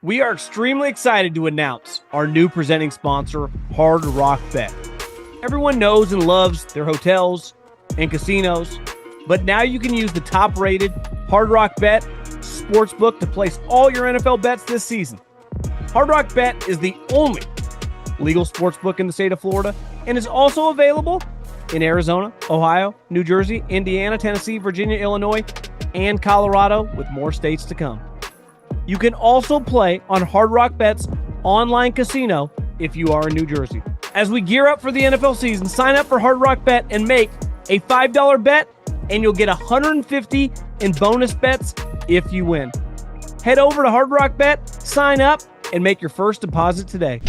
We are extremely excited to announce our new presenting sponsor, Hard Rock Bet. Everyone knows and loves their hotels and casinos, but now you can use the top-rated Hard Rock Bet sportsbook to place all your NFL bets this season. Hard Rock Bet is the only legal sportsbook in the state of Florida and is also available in Arizona, Ohio, New Jersey, Indiana, Tennessee, Virginia, Illinois, and Colorado, with more states to come. You can also play on Hard Rock Bet's online casino if you are in New Jersey. As we gear up for the NFL season, sign up for Hard Rock Bet and make a $5 bet, and you'll get $150 in bonus bets if you win. Head over to Hard Rock Bet, sign up, and make your first deposit today.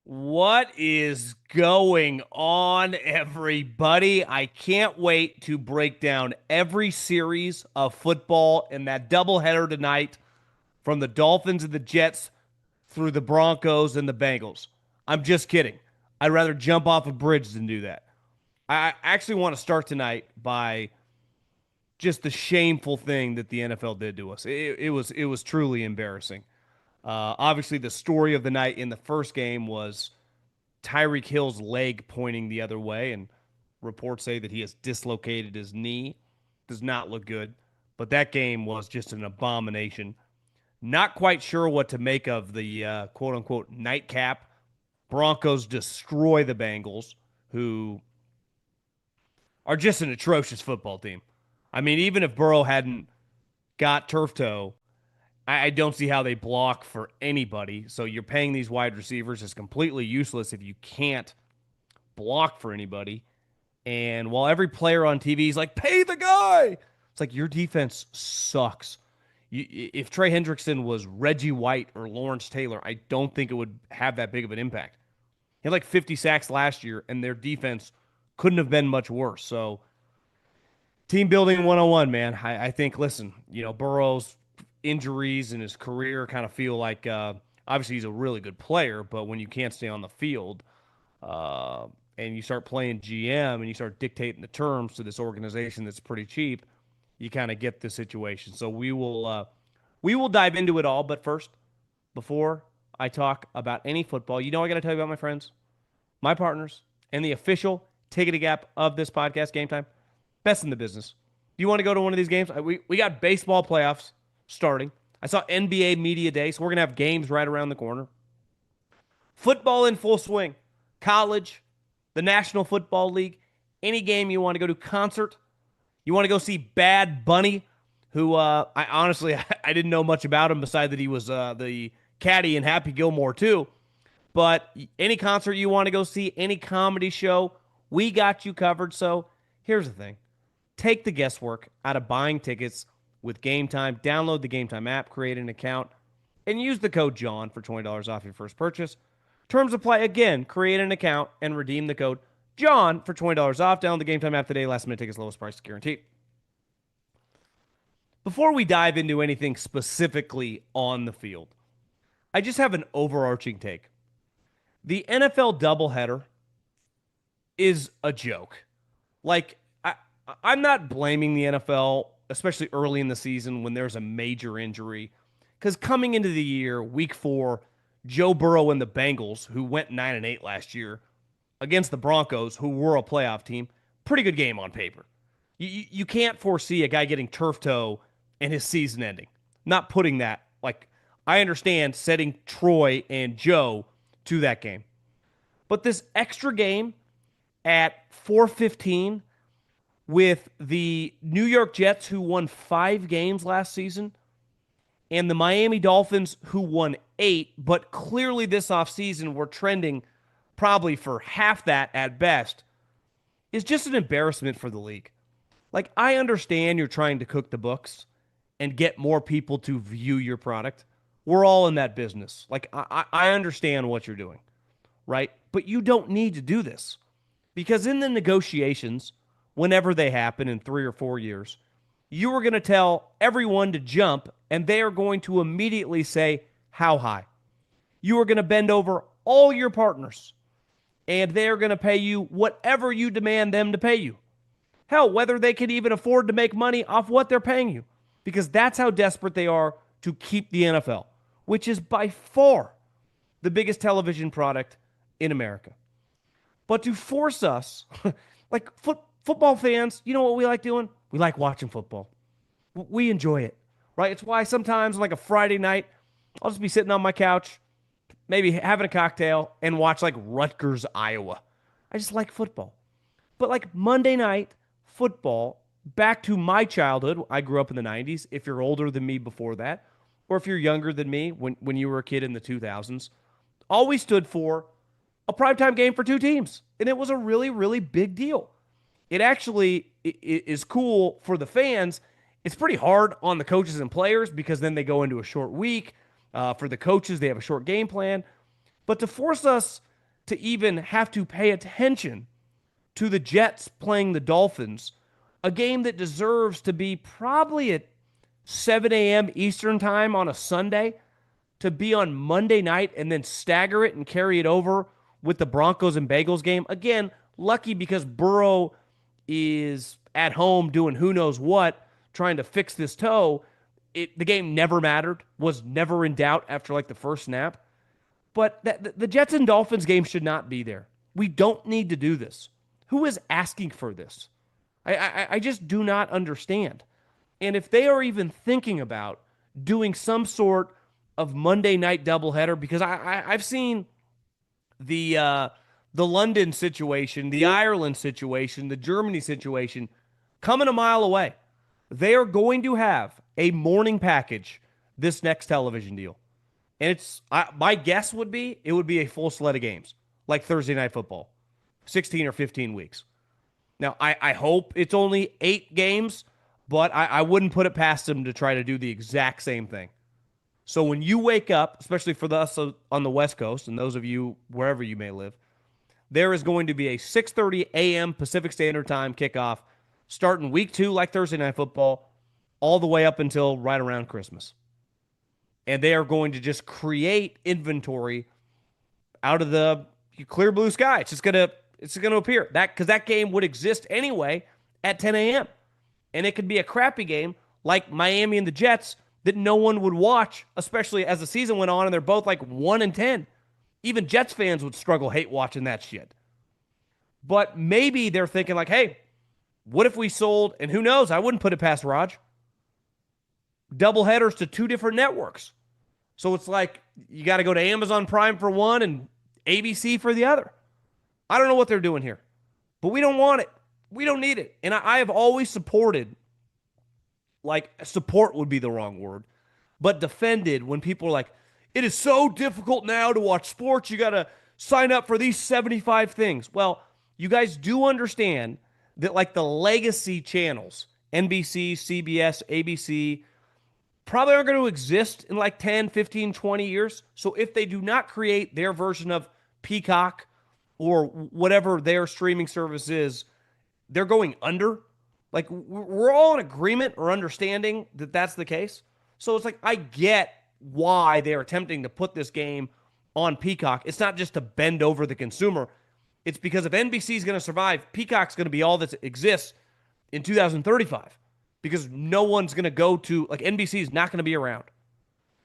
What is going on, everybody? I can't wait to break down every series of football in that doubleheader tonight, from the Dolphins and the Jets through the Broncos and the Bengals. I'm just kidding. I'd rather jump off a bridge than do that. I actually want to start tonight by just the shameful thing that the NFL did to us. It was truly embarrassing. Obviously, the story of the night in the first game was Tyreek Hill's leg pointing the other way, and reports say that he has dislocated his knee. Does not look good, but that game was just an abomination. Not quite sure what to make of the quote-unquote nightcap. Broncos destroy the Bengals, who are just an atrocious football team. I mean, even if Burrow hadn't got turf toe, I don't see how they block for anybody. So you're paying these wide receivers is completely useless if you can't block for anybody. And while every player on TV is like, pay the guy, it's like, your defense sucks. If Trey Hendrickson was Reggie White or Lawrence Taylor, I don't think it would have that big of an impact. He had like 50 sacks last year, and their defense couldn't have been much worse. So team building 101, man. I think, listen, Burrow's injuries in his career kind of feel like obviously he's a really good player, but when you can't stay on the field and you start playing GM and you start dictating the terms to this organization that's pretty cheap, you kind of get the situation. So we will dive into it all, but first, before I talk about any football, I got to tell you about my friends, my partners, and the official ticketing app of this podcast, GameTime. Best in the business. Do you want to go to one of these games? We got baseball playoffs starting. I saw NBA Media Day, so we're going to have games right around the corner. Football in full swing. College, the National Football League, any game you want to go to. Concert. You want to go see Bad Bunny, who I honestly, I didn't know much about him besides that he was the caddy in Happy Gilmore too. But any concert you want to go see, any comedy show, we got you covered. So here's the thing. Take the guesswork out of buying tickets with GameTime. Download the GameTime app, create an account, and use the code JOHN for $20 off your first purchase. Terms apply. Again, create an account and redeem the code JOHN for $20 off. Download the GameTime app today. Last minute tickets, lowest price guaranteed. Before we dive into anything specifically on the field, I just have an overarching take. The NFL doubleheader is a joke. Like, I'm not blaming the NFL, especially early in the season when there's a major injury. Because coming into the year, week 4, Joe Burrow and the Bengals, who went 9-8 last year, against the Broncos, who were a playoff team, pretty good game on paper. You can't foresee a guy getting turf toe and his season ending. Not putting that, I understand setting Troy and Joe to that game. But this extra game at 4:15 with the New York Jets, who won 5 games last season, and the Miami Dolphins, who won 8, but clearly this offseason we're trending probably for half that at best. is just an embarrassment for the league. Like, I understand you're trying to cook the books and get more people to view your product. We're all in that business. Like, I understand what you're doing, right? But you don't need to do this because in the negotiations, whenever they happen in 3 or 4 years, you are going to tell everyone to jump and they are going to immediately say, how high? You are going to bend over all your partners and they're going to pay you whatever you demand them to pay you. Hell, whether they can even afford to make money off what they're paying you, because that's how desperate they are to keep the NFL, which is by far the biggest television product in America. But to force us, like football fans, you know what we like doing? We like watching football. We enjoy it, right? It's why sometimes, like a Friday night, I'll just be sitting on my couch, maybe having a cocktail, and watch like Rutgers, Iowa. I just like football. But like Monday night football, back to my childhood, I grew up in the 90s. If you're older than me before that, or if you're younger than me when you were a kid in the 2000s, always stood for a primetime game for two teams. And it was a really, really big deal. It actually is cool for the fans. It's pretty hard on the coaches and players because then they go into a short week. For the coaches, they have a short game plan. But to force us to even have to pay attention to the Jets playing the Dolphins, a game that deserves to be probably at 7 a.m. Eastern time on a Sunday, to be on Monday night and then stagger it and carry it over with the Broncos and Bengals game. Again, lucky because Burrow is at home doing who knows what, trying to fix this toe. The game never mattered, was never in doubt after like the first snap. But the Jets and Dolphins game should not be there. We don't need to do this. Who is asking for this? I just do not understand. And if they are even thinking about doing some sort of Monday night doubleheader, because I've seen the London situation, the Ireland situation, the Germany situation coming a mile away. They are going to have a morning package this next television deal. And my guess would be it would be a full slate of games, like Thursday Night Football, 16 or 15 weeks. Now, I hope it's only 8 games, but I wouldn't put it past them to try to do the exact same thing. So when you wake up, especially for us on the West Coast and those of you wherever you may live, there is going to be a 6:30 a.m. Pacific Standard Time kickoff starting week 2 like Thursday Night Football all the way up until right around Christmas. And they are going to just create inventory out of the clear blue sky. It's going to appear because that game would exist anyway at 10 a.m. And it could be a crappy game like Miami and the Jets that no one would watch, especially as the season went on and they're both like 1-10. Even Jets fans would hate watching that shit. But maybe they're thinking like, hey, what if we sold, and who knows, I wouldn't put it past Raj, double headers to 2 different networks. So it's like you got to go to Amazon Prime for one and ABC for the other. I don't know what they're doing here, but we don't want it. We don't need it. And I have always supported, like support would be the wrong word, but defended when people are like, it is so difficult now to watch sports. You got to sign up for these 75 things. Well, you guys do understand that like the legacy channels, NBC, CBS, ABC, probably aren't going to exist in like 10, 15, 20 years. So if they do not create their version of Peacock or whatever their streaming service is, they're going under. Like we're all in agreement or understanding that that's the case. So it's like I get why they're attempting to put this game on Peacock. It's not just to bend over the consumer. It's because if NBC is going to survive, Peacock's going to be all that exists in 2035 because no one's going to go to, like NBC is not going to be around.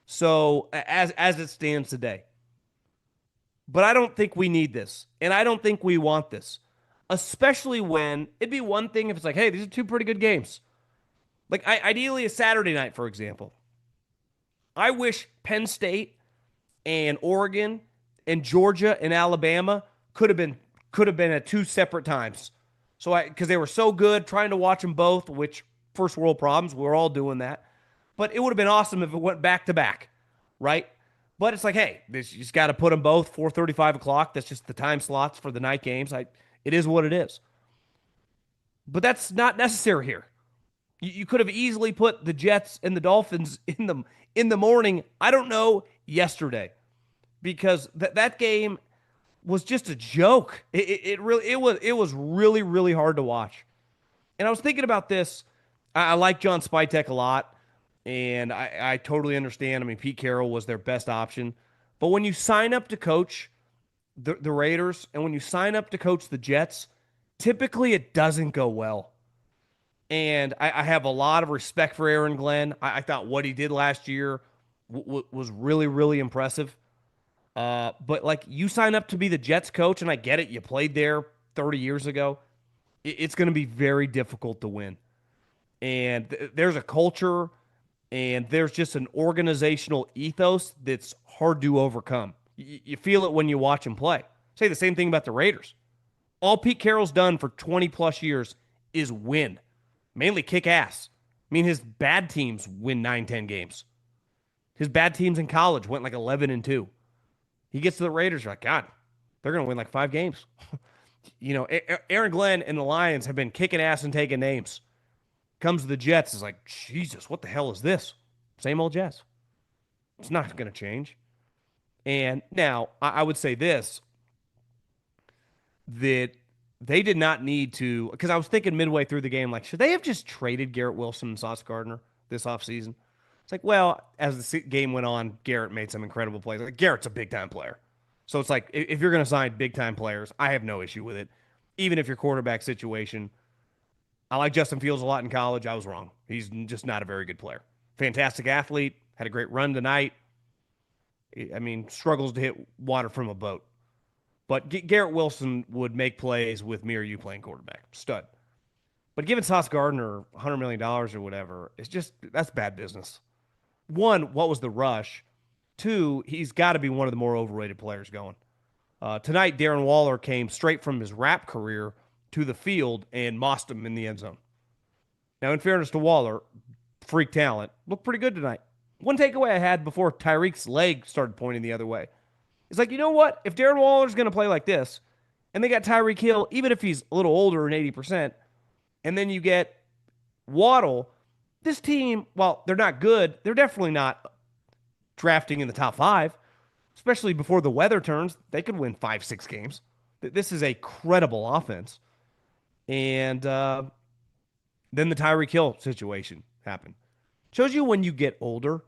So as it stands today. But I don't think we need this. And I don't think we want this. Especially when it'd be one thing if it's like, hey, these are 2 pretty good games. Like ideally a Saturday night, for example. I wish Penn State and Oregon and Georgia and Alabama could have been at 2 separate times. So because they were so good, trying to watch them both, which first world problems, we're all doing that. But it would have been awesome if it went back to back, right? But it's like, hey, you just got to put them both 4:35 o'clock. That's just the time slots for the night games. It is what it is. but that's not necessary here. You could have easily put the Jets and the Dolphins in the morning. I don't know, yesterday, because that game was just a joke. It was really really hard to watch. And I was thinking about this. I like John Spytek a lot, and I totally understand. I mean, Pete Carroll was their best option, but when you sign up to coach the Raiders and when you sign up to coach the Jets, typically it doesn't go well. And I have a lot of respect for Aaron Glenn. I thought what he did last year was really, really impressive. But like you sign up to be the Jets coach, and I get it, you played there 30 years ago. It's going to be very difficult to win. And there's a culture and there's just an organizational ethos that's hard to overcome. You feel it when you watch him play. Say the same thing about the Raiders. All Pete Carroll's done for 20 plus years is win, mainly kick ass. I mean, his bad teams win 9, 10 games. His bad teams in college went like 11-2. He gets to the Raiders, you're like, God, they're going to win like 5 games. Aaron Glenn and the Lions have been kicking ass and taking names. Comes to the Jets, is like, Jesus, what the hell is this? Same old Jets. It's not going to change. And now I would say this, that they did not need to, because I was thinking midway through the game, like, should they have just traded Garrett Wilson and Sauce Gardner this offseason? It's like, well, as the game went on, Garrett made some incredible plays. Like, Garrett's a big time player. So it's like, if you're going to sign big time players, I have no issue with it. Even if your quarterback situation, I like Justin Fields a lot in college. I was wrong. He's just not a very good player. Fantastic athlete, had a great run tonight. I mean, struggles to hit water from a boat. But Garrett Wilson would make plays with me or you playing quarterback. Stud. But giving Sauce Gardner $100 million or whatever, that's bad business. One, what was the rush? Two, he's got to be one of the more overrated players going. Tonight, Darren Waller came straight from his rap career to the field and mossed him in the end zone. Now, in fairness to Waller, freak talent, looked pretty good tonight. One takeaway I had before Tyreek's leg started pointing the other way. It's like, you know what? If Darren Waller's going to play like this, and they got Tyreek Hill, even if he's a little older and 80%, and then you get Waddle, this team, while they're not good, they're definitely not drafting in the top 5, especially before the weather turns. They could win 5, 6 games. This is a credible offense. And then the Tyreek Hill situation happened. Shows you when you get older.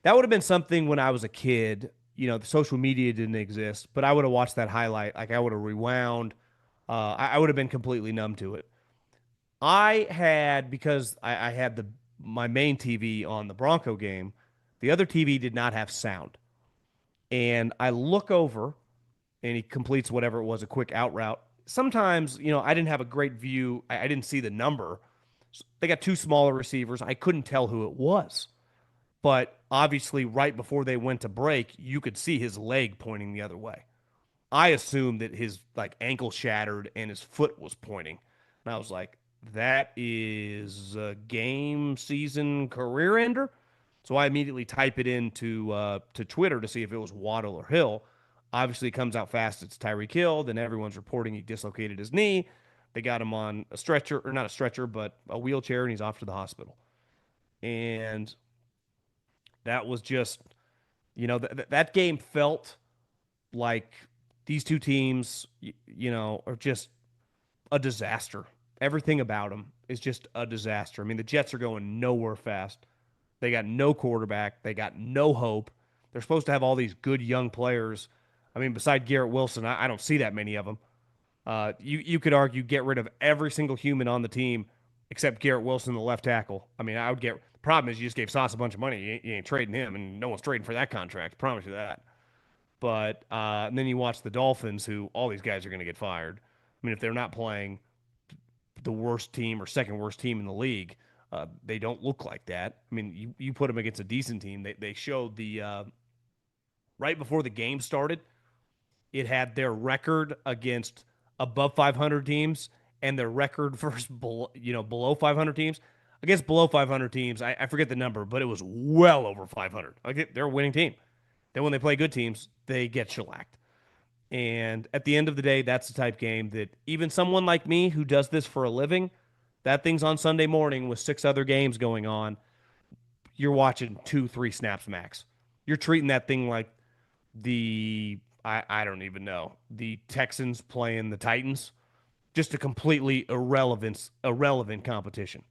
That would have been something when I was a kid. The social media didn't exist, but I would have watched that highlight. Like, I would have rewound. I would have been completely numb to it. Because I had my main TV on the Bronco game, the other TV did not have sound. And I look over, and he completes whatever it was, a quick out route. Sometimes, I didn't have a great view. I didn't see the number. They got 2 smaller receivers. I couldn't tell who it was. But obviously, right before they went to break, you could see his leg pointing the other way. I assumed that his ankle shattered and his foot was pointing. And I was like, that is a game, season, career ender. So I immediately type it into to Twitter to see if it was Waddle or Hill. Obviously, it comes out fast. It's Tyreek Hill. Then everyone's reporting he dislocated his knee. They got him on a stretcher, or not a stretcher, but a wheelchair, and he's off to the hospital. And that was just, that game felt like these two teams, are just a disaster. Everything about them is just a disaster. I mean, the Jets are going nowhere fast. They got no quarterback. They got no hope. They're supposed to have all these good young players. I mean, beside Garrett Wilson, I don't see that many of them. You could argue get rid of every single human on the team except Garrett Wilson, the left tackle. I mean, I would get. The problem is you just gave Sauce a bunch of money. You ain't trading him, and no one's trading for that contract. I promise you that. But and then you watch the Dolphins, who all these guys are going to get fired. I mean, if they're not playing the worst team or second worst team in the league, they don't look like that. I mean, you put them against a decent team. They showed the right before the game started, it had their record against above 500 teams and their record versus below 500 teams. Against below 500 teams, I forget the number, but it was well over 500. Like, they're a winning team. Then when they play good teams, they get shellacked. And at the end of the day, that's the type game that even someone like me who does this for a living, that thing's on Sunday morning with six other games going on. You're watching two, three snaps max. You're treating that thing like I don't even know, the Texans playing the Titans, just a completely irrelevant competition.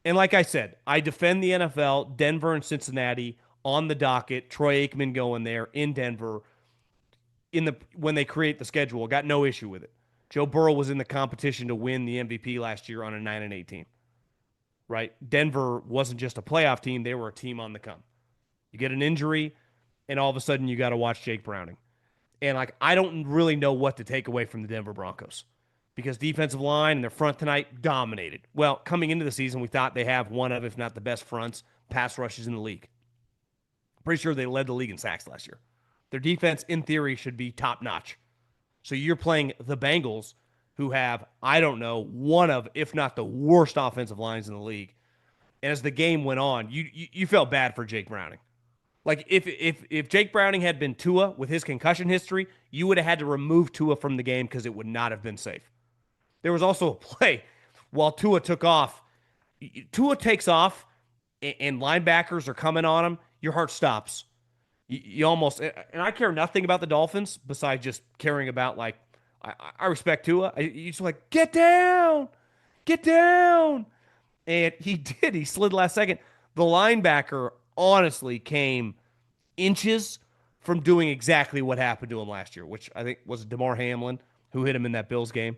And like I said, I defend the NFL, Denver and Cincinnati on the docket, Troy Aikman going there in Denver in the when they create the schedule. Got no issue with it. Joe Burrow was in the competition to win the MVP last year on a 9-18. Right? Denver wasn't just a playoff team, they were a team on the come. You get an injury and all of a sudden you got to watch Jake Browning. And like I don't really know what to take away from the Denver Broncos because defensive line and their front tonight dominated. Well, coming into the season, we thought they have one of, if not the best fronts, pass rushes in the league. Pretty sure they led the league in sacks last year. Their defense, in theory, should be top notch. So you're playing the Bengals, who have, I don't know, one of, if not the worst offensive lines in the league. And as the game went on, you felt bad for Jake Browning. Like if Jake Browning had been Tua with his concussion history, you would have had to remove Tua from the game because it would not have been safe. There was also a play while Tua took off. Tua takes off and linebackers are coming on him. Your heart stops. You almost, and I care nothing about the Dolphins besides just caring about like, I respect Tua. You just like, get down. And he did. He slid last second. The linebacker honestly came inches from doing exactly what happened to him last year, which I think was DeMar Hamlin who hit him in that Bills game.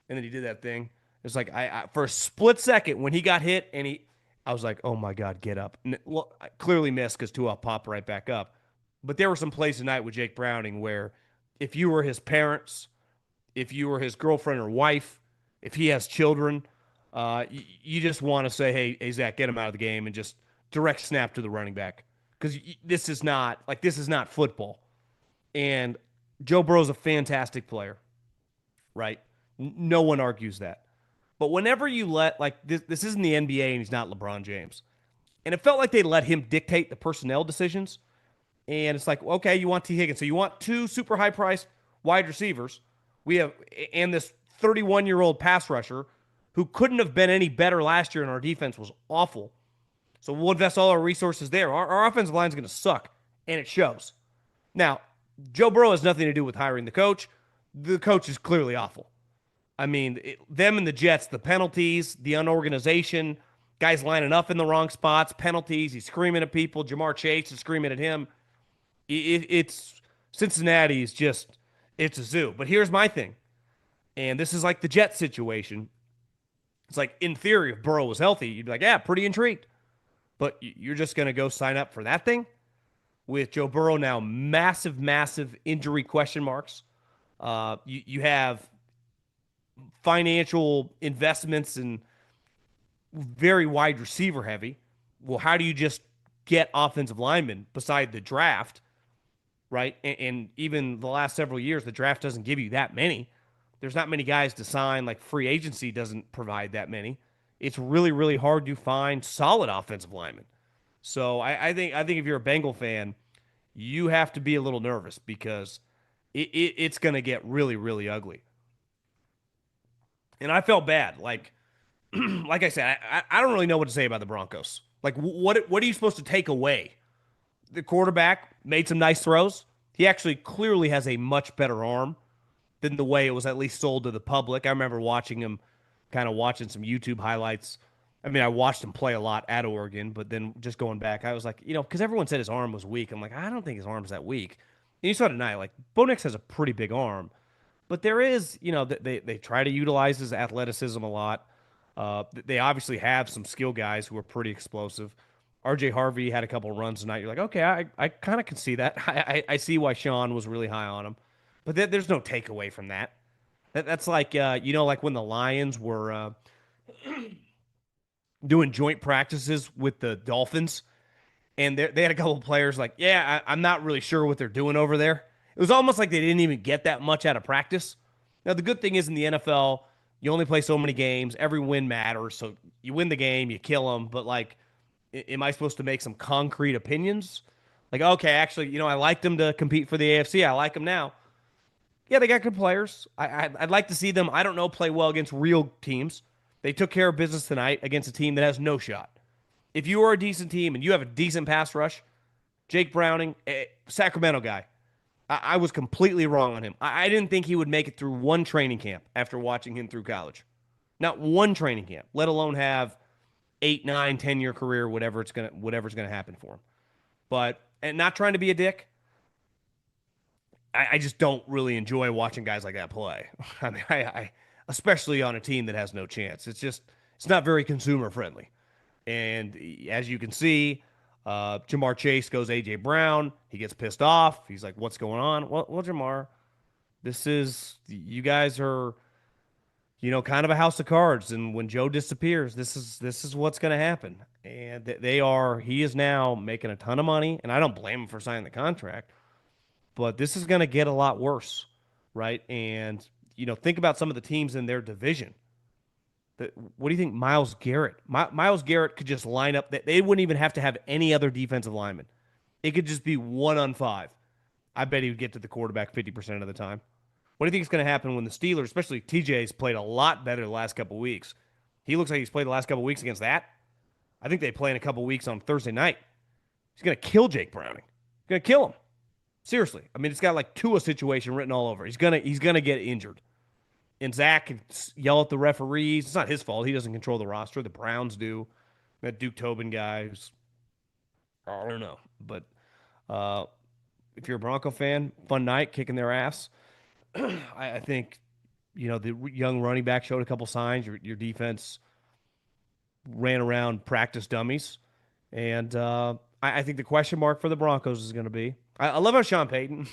And then he did that thing. It's like I for a split second when he got hit and I was like, oh my God, get up. And well, I clearly missed because Tua popped right back up. But there were some plays tonight with Jake Browning where if you were his parents, if you were his girlfriend or wife, if he has children, you just want to say, hey, Zach, get him out of the game and just direct snap to the running back because this is not football. And Joe Burrow's a fantastic player, right? No one argues that. But whenever you let like this isn't the NBA and he's not LeBron James, and it felt like they let him dictate the personnel decisions. And it's like, okay, you want T. Higgins. So you want two super high priced wide receivers. We have, and this 31-year-old pass rusher who couldn't have been any better last year, and our defense was awful. So we'll invest all our resources there. Our offensive line is going to suck, and it shows. Now, Joe Burrow has nothing to do with hiring the coach. The coach is clearly awful. I mean, them and the Jets, the penalties, the unorganization, guys lining up in the wrong spots, penalties. He's screaming at people. Jamar Chase is screaming at him. It's Cincinnati is just, it's a zoo. But here's my thing. And this is like the Jets situation. It's like, in theory, if Burrow was healthy, you'd be like, yeah, pretty intrigued. But you're just going to go sign up for that thing? With Joe Burrow now massive injury question marks. You have financial investments and very wide receiver heavy. Well, how do you just get offensive linemen beside the draft? Right. And even the last several years, the draft doesn't give you that many. There's not many guys to sign. Like free agency doesn't provide that many. It's really hard to find solid offensive linemen. So I think if you're a Bengal fan, you have to be a little nervous because it's going to get really ugly. And I felt bad. Like like I said, I don't really know what to say about the Broncos. Like what are you supposed to take away? The quarterback made some nice throws. He actually clearly has a much better arm than the way it was at least sold to the public. I remember watching him, kind of watching some YouTube highlights. I mean, I watched him play a lot at Oregon, but then just going back, I was like, because everyone said his arm was weak. I'm like, I don't think his arm's that weak. And you saw tonight, like, Bo Nix has a pretty big arm, but there is, they try to utilize his athleticism a lot. They obviously have some skill guys who are pretty explosive. RJ Harvey had a couple runs tonight. You're like, okay, I kind of can see that. I see why Sean was really high on him. But there's no takeaway from that. That's like, like when the Lions were doing joint practices with the Dolphins, and they had a couple of players like, yeah, I'm not really sure what they're doing over there. It was almost like they didn't even get that much out of practice. Now, the good thing is in the NFL, you only play so many games. Every win matters. So you win the game, you kill them. But, like, am I supposed to make some concrete opinions? Like, okay, actually, I liked them to compete for the AFC. I like them now. Yeah, they got good players. I'd like to see them, I don't know, play well against real teams. They took care of business tonight against a team that has no shot. If you are a decent team and you have a decent pass rush, Jake Browning, Sacramento guy, I was completely wrong on him. I didn't think he would make it through one training camp after watching him through college. Not one training camp, let alone have 8, 9, 10 year career, whatever's gonna happen for him. But and not trying to be a dick, I just don't really enjoy watching guys like that play. I mean, I especially on a team that has no chance. It's not very consumer friendly. And as you can see, Jamar Chase goes AJ Brown. He gets pissed off. He's like, "What's going on?" Well, Jamar, you guys are, kind of a house of cards. And when Joe disappears, this is what's going to happen. And he is now making a ton of money. And I don't blame him for signing the contract, but this is going to get a lot worse, right? And think about some of the teams in their division. What do you think, Myles Garrett? Myles Garrett could just line up. They wouldn't even have to have any other defensive lineman. It could just be 1-on-5. I bet he would get to the quarterback 50% of the time. What do you think is going to happen when the Steelers, especially TJ's played a lot better the last couple of weeks? He looks like he's played the last couple of weeks against that. I think they play in a couple of weeks on Thursday night. He's going to kill Jake Browning. He's going to kill him. Seriously. I mean, it's got like Tua situation written all over. He's gonna get injured. And Zach can yell at the referees. It's not his fault. He doesn't control the roster. The Browns do. That Duke Tobin guy who's, I don't know. But if you're a Bronco fan, fun night, kicking their ass. I think, the young running back showed a couple signs. Your defense ran around practice dummies. And I think the question mark for the Broncos is going to be, I love how Sean Payton,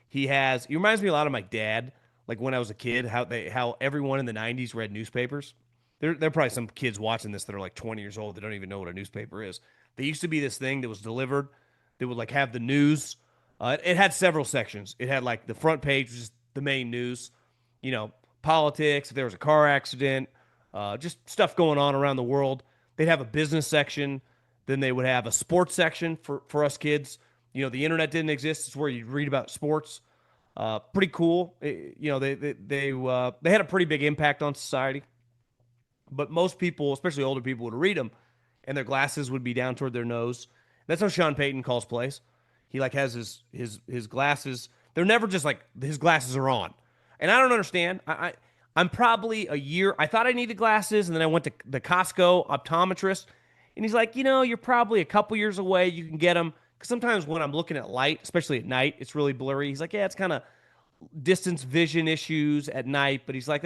he reminds me a lot of my dad, like when I was a kid, how everyone in the 90s read newspapers. There are probably some kids watching this that are like 20 years old that don't even know what a newspaper is. There used to be this thing that was delivered that would like have the news. It had several sections. It had like the front page, which is the main news, politics, if there was a car accident, just stuff going on around the world. They'd have a business section. Then they would have a sports section for us kids. The internet didn't exist. It's where you read about sports. Pretty cool. They had a pretty big impact on society. But most people, especially older people, would read them, and their glasses would be down toward their nose. That's how Sean Payton calls plays. He like has his glasses. They're never just like his glasses are on, and I don't understand. I'm probably a year. I thought I needed glasses, and then I went to the Costco optometrist, and he's like, you're probably a couple years away. You can get them. Because sometimes when I'm looking at light, especially at night, it's really blurry. He's like, yeah, it's kind of distance vision issues at night. But he's like,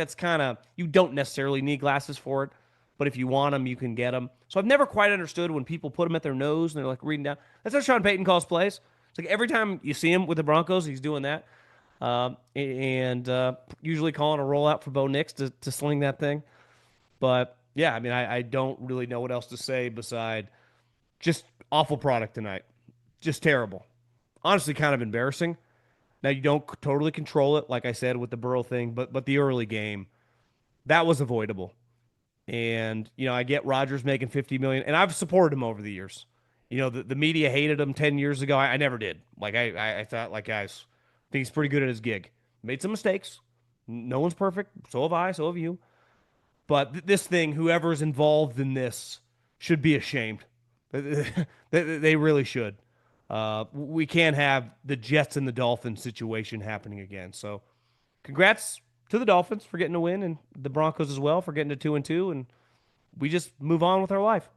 you don't necessarily need glasses for it. But if you want them, you can get them. So I've never quite understood when people put them at their nose and they're like reading down. That's how Sean Payton calls plays. It's like every time you see him with the Broncos, he's doing that. Usually calling a rollout for Bo Nix to sling that thing. But yeah, I mean, I don't really know what else to say beside just awful product tonight. Just terrible. Honestly, kind of embarrassing. Now, you don't totally control it, like I said, with the Burrow thing, but the early game, that was avoidable. And, I get Rodgers making $50 million, and I've supported him over the years. The media hated him 10 years ago. I never did. Like, I thought, like, guys, I think he's pretty good at his gig. Made some mistakes. No one's perfect. So have I. So have you. But this thing, whoever's involved in this should be ashamed. They really should. We can't have the Jets and the Dolphins situation happening again. So congrats to the Dolphins for getting a win and the Broncos as well for getting to 2-2. And we just move on with our life.